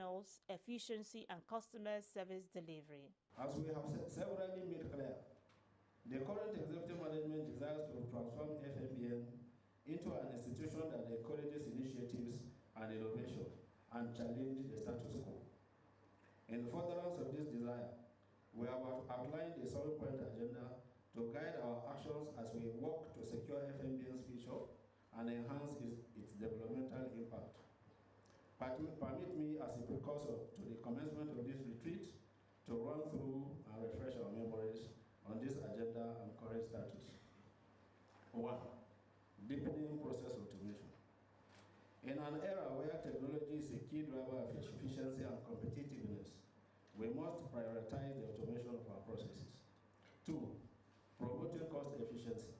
operationals, efficiency, and customer service delivery. As we have severally made clear, the current executive management desires to transform FMBN into an institution that encourages initiatives and innovation and challenge the status quo. In furtherance of this desire, we have outlined a 7-point agenda to guide our actions as we work to secure FMBN's future and enhance its developmental impact. Permit me, as a precursor to the commencement of this retreat, to run through and refresh our memories on this agenda and current status. 1. Deepening process automation. In an era where technology is a key driver of efficiency and competitiveness, we must prioritize the automation of our processes. 2. Promoting cost efficiency.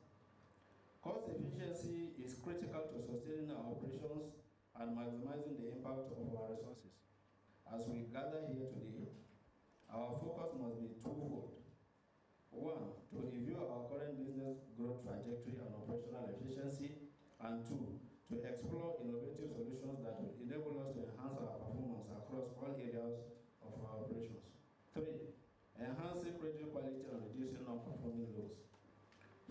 Cost efficiency is critical to sustaining our operations and maximizing the impact of our resources. As we gather here today, our focus must be twofold. 1, to review our current business growth trajectory and operational efficiency, and 2, to explore innovative solutions that will enable us to enhance our performance across all areas of our operations. 3, enhancing credit quality and reducing non-performing loans.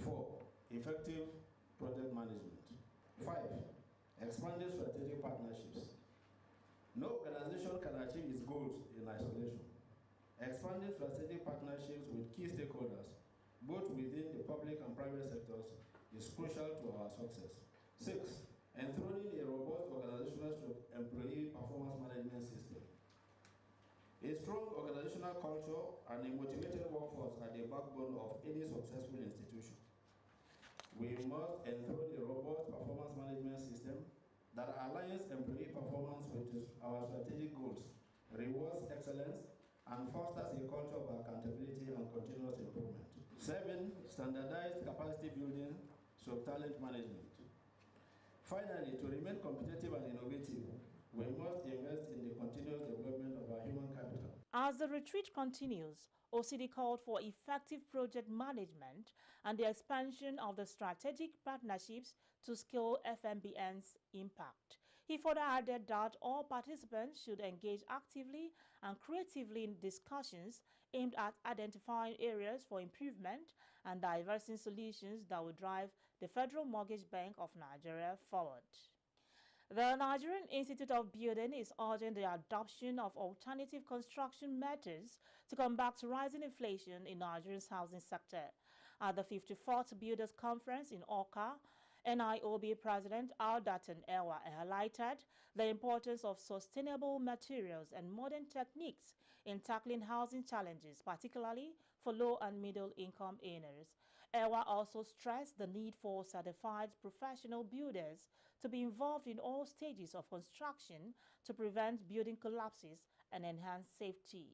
4, effective project management. 5, expanding strategic partnerships. No organization can achieve its goals in isolation. Expanding strategic partnerships with key stakeholders, both within the public and private sectors, is crucial to our success. 6, enthroning a robust organizational employee performance management system. A strong organizational culture and a motivated workforce are the backbone of any successful institution. We must enthrone a robust performance management system that aligns employee performance with our strategic goals, rewards excellence, and fosters a culture of accountability and continuous improvement. 7, standardized capacity building, talent management. Finally, to remain competitive and innovative, we must invest in the continuous development of our human capital. As the retreat continues, OCD called for effective project management and the expansion of the strategic partnerships to scale FMBN's impact. He further added that all participants should engage actively and creatively in discussions aimed at identifying areas for improvement and diversing solutions that will drive the Federal Mortgage Bank of Nigeria forward. The Nigerian Institute of Building is urging the adoption of alternative construction methods to combat rising inflation in Nigeria's housing sector. At the 54th Builders Conference in Awka, NIOB President Aldaton Ewa highlighted the importance of sustainable materials and modern techniques in tackling housing challenges, particularly for low and middle income earners. Ewa also stressed the need for certified professional builders to be involved in all stages of construction to prevent building collapses and enhance safety.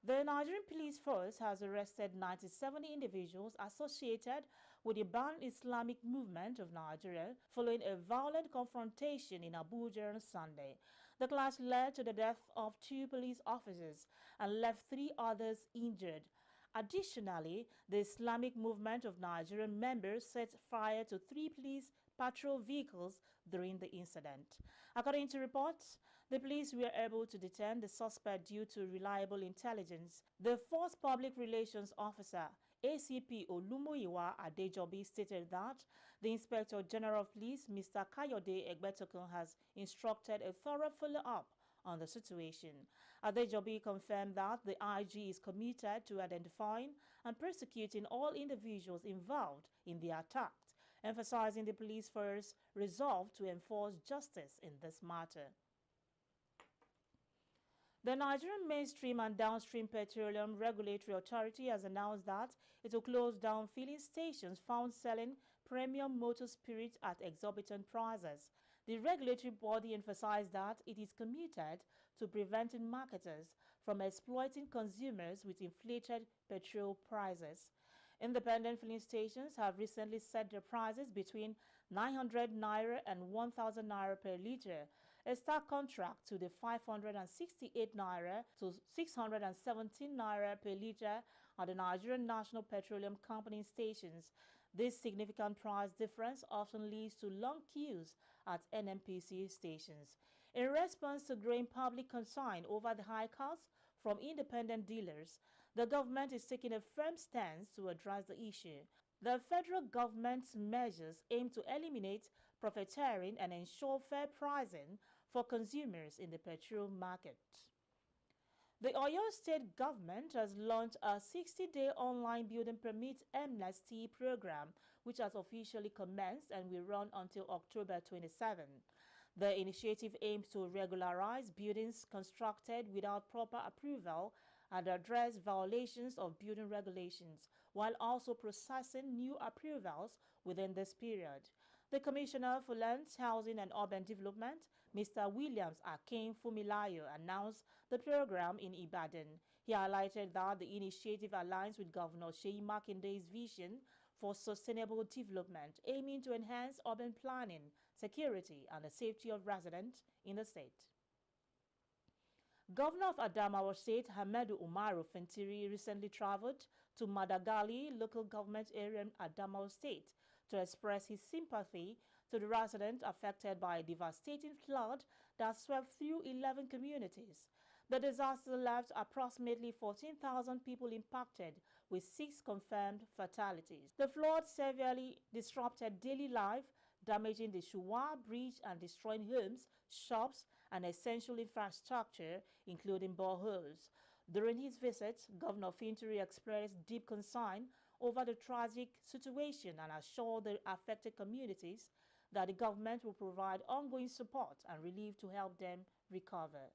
The Nigerian Police Force has arrested 97 individuals associated with the banned Islamic movement of Nigeria following a violent confrontation in Abuja on Sunday. The clash led to the death of 2 police officers and left 3 others injured. Additionally, the Islamic movement of Nigerian members set fire to 3 police patrol vehicles during the incident. According to reports, the police were able to detain the suspect due to reliable intelligence. The Force Public Relations Officer, ACP Olumuyiwa Adejobi, stated that the Inspector General of Police, Mr. Kayode Egbetokun, has instructed a thorough follow-up on the situation. Adejobi confirmed that the IG is committed to identifying and prosecuting all individuals involved in the attack, emphasizing the police force's resolve to enforce justice in this matter. The Nigerian Mainstream and Downstream Petroleum Regulatory Authority has announced that it will close down filling stations found selling premium motor spirits at exorbitant prices. The regulatory body emphasized that it is committed to preventing marketers from exploiting consumers with inflated petrol prices. Independent filling stations have recently set their prices between 900 naira and 1,000 naira per litre, a stark contrast to the 568 naira to 617 naira per litre at the Nigerian National Petroleum Company stations. This significant price difference often leads to long queues at NNPC stations. In response to growing public concern over the high costs from independent dealers, the government is taking a firm stance to address the issue. The federal government's measures aim to eliminate profiteering and ensure fair pricing for consumers in the petrol market. The Oyo State government has launched a 60-day online building permit amnesty program, which has officially commenced and will run until October 27. The initiative aims to regularize buildings constructed without proper approval and address violations of building regulations, while also processing new approvals within this period. The Commissioner for Lands, Housing and Urban Development, Mr. Williams Akin Fumilayo, announced the program in Ibadan. He highlighted that the initiative aligns with Governor Seyi Makinde's vision for sustainable development, aiming to enhance urban planning, security, and the safety of residents in the state. Governor of Adamawa State, Hamadu Umaru Fintiri, recently traveled to Madagali local government area in Adamawa State to express his sympathy to the residents affected by a devastating flood that swept through 11 communities. The disaster left approximately 14,000 people impacted, with 6 confirmed fatalities. The flood severely disrupted daily life, damaging the Shuwa Bridge and destroying homes, shops, and essential infrastructure, including boreholes. During his visit, Governor Fintiri expressed deep concern over the tragic situation and assured the affected communities that the government will provide ongoing support and relief to help them recover.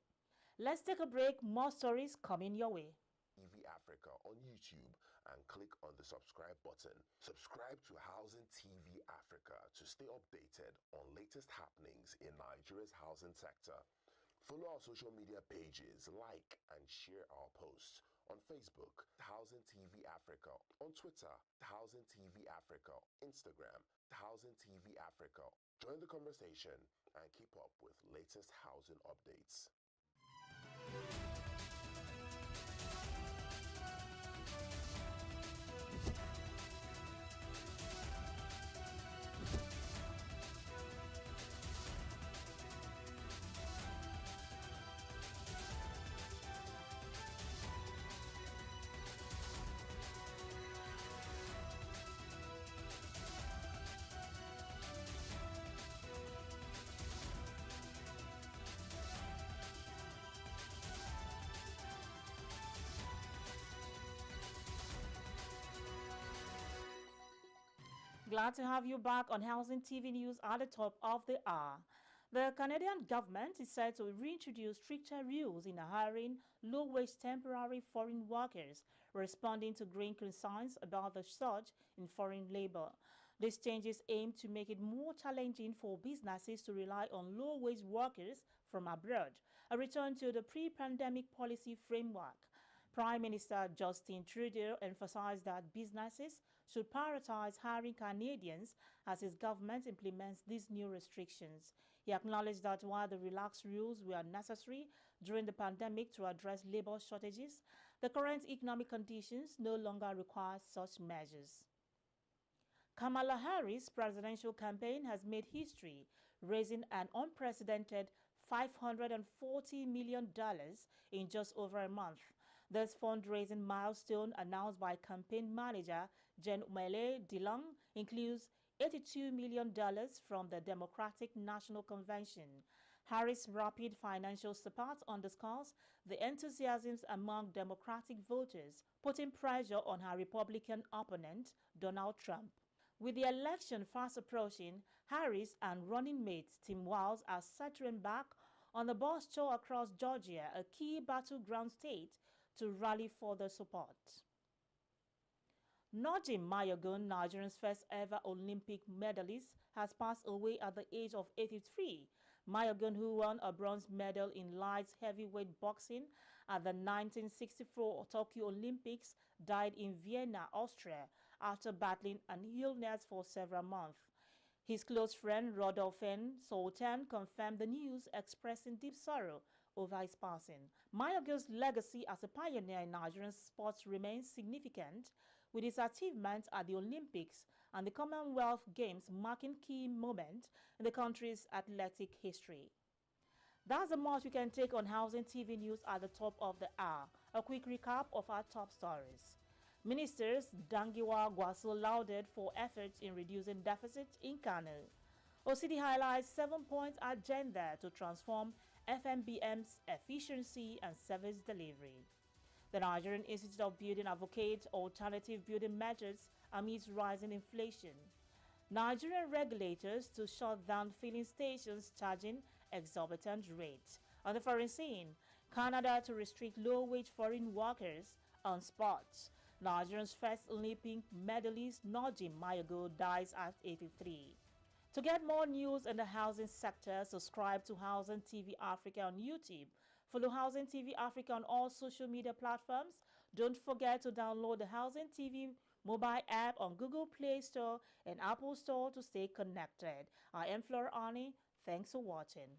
Let's take a break. More stories coming your way. TV Africa on YouTube and click on the subscribe button. Subscribe to Housing TV Africa to stay updated on latest happenings in Nigeria's housing sector. Follow our social media pages, like and share our posts. On Facebook, Housing TV Africa. On Twitter, Housing TV Africa. Instagram, Housing TV Africa. Join the conversation and keep up with latest housing updates. Glad to have you back on Housing TV News at the top of the hour. The Canadian government is set to reintroduce stricter rules in hiring low-wage temporary foreign workers, responding to growing concerns about the surge in foreign labor. These changes aim to make it more challenging for businesses to rely on low-wage workers from abroad, a return to the pre-pandemic policy framework. Prime Minister Justin Trudeau emphasized that businesses should prioritize hiring Canadians as his government implements these new restrictions. He acknowledged that while the relaxed rules were necessary during the pandemic to address labor shortages, the current economic conditions no longer require such measures. Kamala Harris' presidential campaign has made history, raising an unprecedented $540 million in just over a month. This fundraising milestone, announced by campaign manager Jen Umele DeLong, includes $82 million from the Democratic National Convention. Harris' rapid financial support underscores the enthusiasm among Democratic voters, putting pressure on her Republican opponent, Donald Trump. With the election fast approaching, Harris and running mate Tim Walz are set to embark on the bus tour across Georgia, a key battleground state, to rally further support. Nojim Mayogun, Nigeria's first ever Olympic medalist, has passed away at the age of 83. Mayogun, who won a bronze medal in light heavyweight boxing at the 1964 Tokyo Olympics, died in Vienna, Austria, after battling an illness for several months. His close friend Rodolphe Sultan confirmed the news, expressing deep sorrow over his passing. Mayogun's legacy as a pioneer in Nigerian sports remains significant, with his achievements at the Olympics and the Commonwealth Games marking key moments in the country's athletic history. That's the much we can take on Housing TV News at the top of the hour. A quick recap of our top stories. Ministers Dangiwa Gwaso lauded for efforts in reducing deficit in Kano. OCD highlights 7-point agenda to transform FMBM's efficiency and service delivery. The Nigerian Institute of Building advocates alternative building methods amidst rising inflation. Nigerian regulators to shut down filling stations charging exorbitant rates. On the foreign scene, Canada to restrict low-wage foreign workers on sports. Nigerian's first Olympic medalist Nojim Mayogo dies at 83. To get more news in the housing sector, subscribe to Housing TV Africa on YouTube. Follow Housing TV Africa on all social media platforms. Don't forget to download the Housing TV mobile app on Google Play Store and Apple Store to stay connected. I am Flora Ani. Thanks for watching.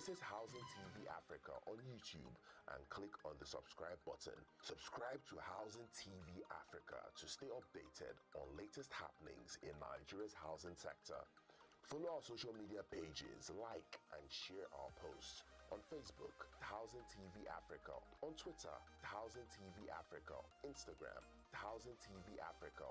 This is Housing TV Africa on YouTube and click on the subscribe button. Subscribe to Housing TV Africa to stay updated on latest happenings in Nigeria's housing sector. Follow our social media pages, like and share our posts. On Facebook, Housing TV Africa. On Twitter, Housing TV Africa. Instagram, Housing TV Africa.